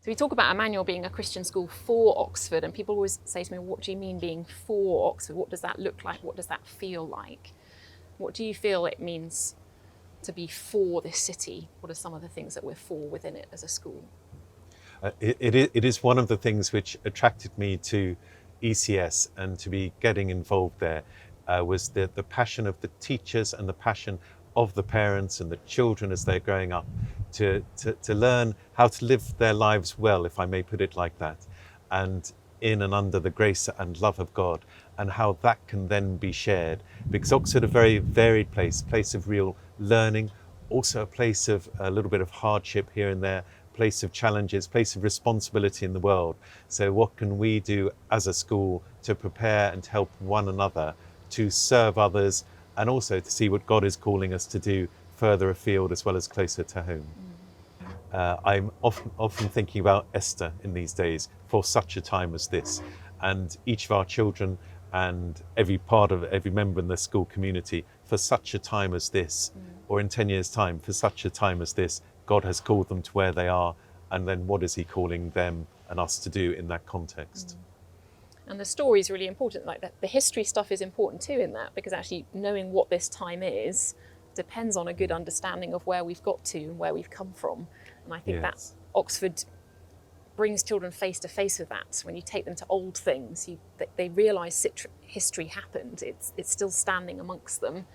So we talk about Emmanuel being a Christian school for Oxford, and people always say to me, what do you mean being for Oxford? What does that look like? What does that feel like? What do you feel it means to be for this city? What are some of the things that we're for within it as a school? It is one of the things which attracted me to ECS and to be getting involved there was the passion of the teachers and the passion of the parents and the children as they're growing up to learn how to live their lives well, if I may put it like that, and in and under the grace and love of God, and how that can then be shared. Because Oxford is a very varied place of real learning, also a place of a little bit of hardship here and there, place of challenges, place of responsibility in the world. So what can we do as a school to prepare and help one another to serve others, and also to see what God is calling us to do further afield as well as closer to home. I'm often thinking about Esther in these days for such a time as this, and each of our children and every member in the school community for such a time as this, or in 10 years' time, for such a time as this, God has called them to where they are, and then what is he calling them and us to do in that context? And the story is really important, like the history stuff is important too in that, because actually knowing what this time is depends on a good understanding of where we've got to and where we've come from. And I think that Oxford brings children face to face with that. When you take them to old things, they realise history happened. It's still standing amongst them,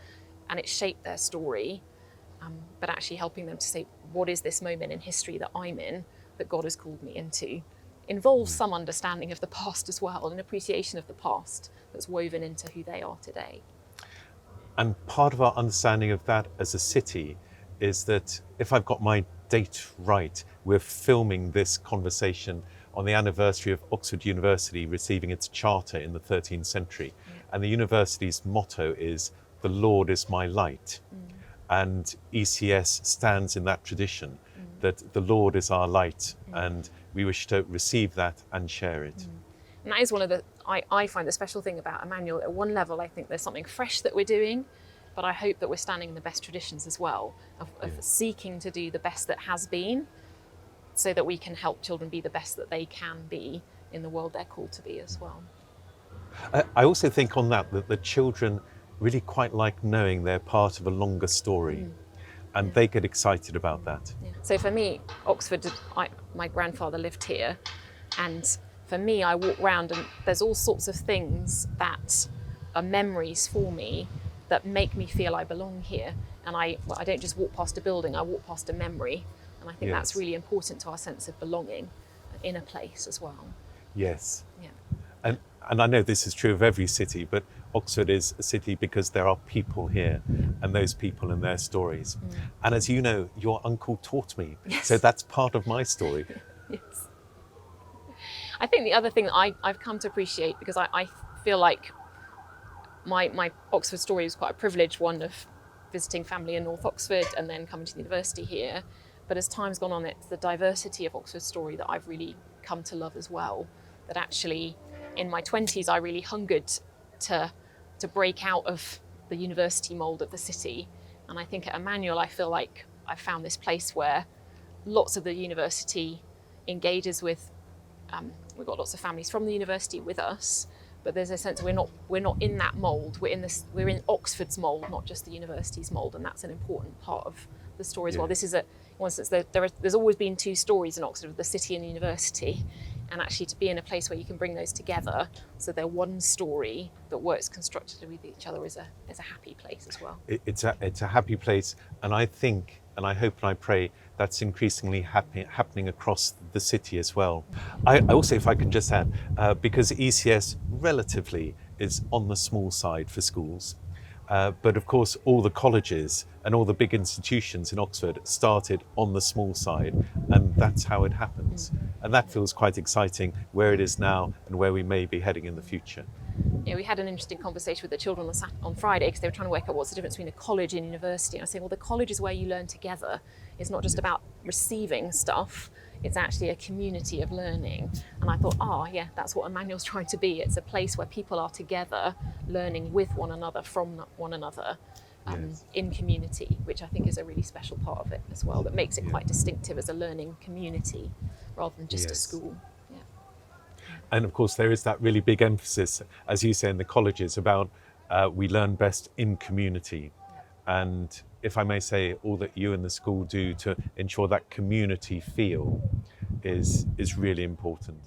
and it shaped their story. But actually helping them to say, what is this moment in history that I'm in, that God has called me into, involves some understanding of the past as well, an appreciation of the past that's woven into who they are today. And part of our understanding of that as a city is that, if I've got my date right, we're filming this conversation on the anniversary of Oxford University receiving its charter in the 13th century. And the university's motto is, "The Lord is my light." And ECS stands in that tradition, that the Lord is our light, and we wish to receive that and share it. And that is one of the, I find the special thing about Emmanuel. At one level, I think there's something fresh that we're doing, but I hope that we're standing in the best traditions as well, of seeking to do the best that has been, so that we can help children be the best that they can be in the world they're called to be as well. I also think on that the children really quite like knowing they're part of a longer story, and they get excited about that. So for me, Oxford, my grandfather lived here, and for me, I walk around and there's all sorts of things that are memories for me that make me feel I belong here. And I don't just walk past a building, I walk past a memory. And I think that's really important to our sense of belonging in a place as well. Yes. Yeah. And I know this is true of every city, but Oxford is a city because there are people here, and those people and their stories. And as you know, your uncle taught me, so that's part of my story. Yes. I think the other thing that I've come to appreciate, because I feel like my Oxford story was quite a privileged one of visiting family in North Oxford and then coming to the university here. But as time's gone on, it's the diversity of Oxford's story that I've really come to love as well. That actually, in my 20s, I really hungered to break out of the university mould of the city. And I think at Emmanuel, I feel like I found this place where lots of the university engages with, we've got lots of families from the university with us, but there's a sense we're not in that mould. We're in Oxford's mould, not just the university's mould, and that's an important part of the story as well. This is there's always been two stories in Oxford, the city and the university, and actually to be in a place where you can bring those together so they're one story that works constructively with each other is a happy place as well. It's a happy place, and I think, and I hope and I pray that's increasingly happening across the city as well. I also, if I can just add, because ECS relatively is on the small side for schools, but of course all the colleges and all the big institutions in Oxford started on the small side, and that's how it happens. And that feels quite exciting, where it is now and where we may be heading in the future. Yeah, we had an interesting conversation with the children on Friday, because they were trying to work out what's the difference between a college and university. And I said, well, the college is where you learn together. It's not just about receiving stuff, it's actually a community of learning. And I thought, that's what Emmanuel's trying to be. It's a place where people are together, learning with one another, from one another, in community, which I think is a really special part of it as well, that makes it quite distinctive as a learning community, rather than just a Yes. school. Yeah. And of course, there is that really big emphasis, as you say, in the colleges about we learn best in community. And if I may say, all that you and the school do to ensure that community feel is really important.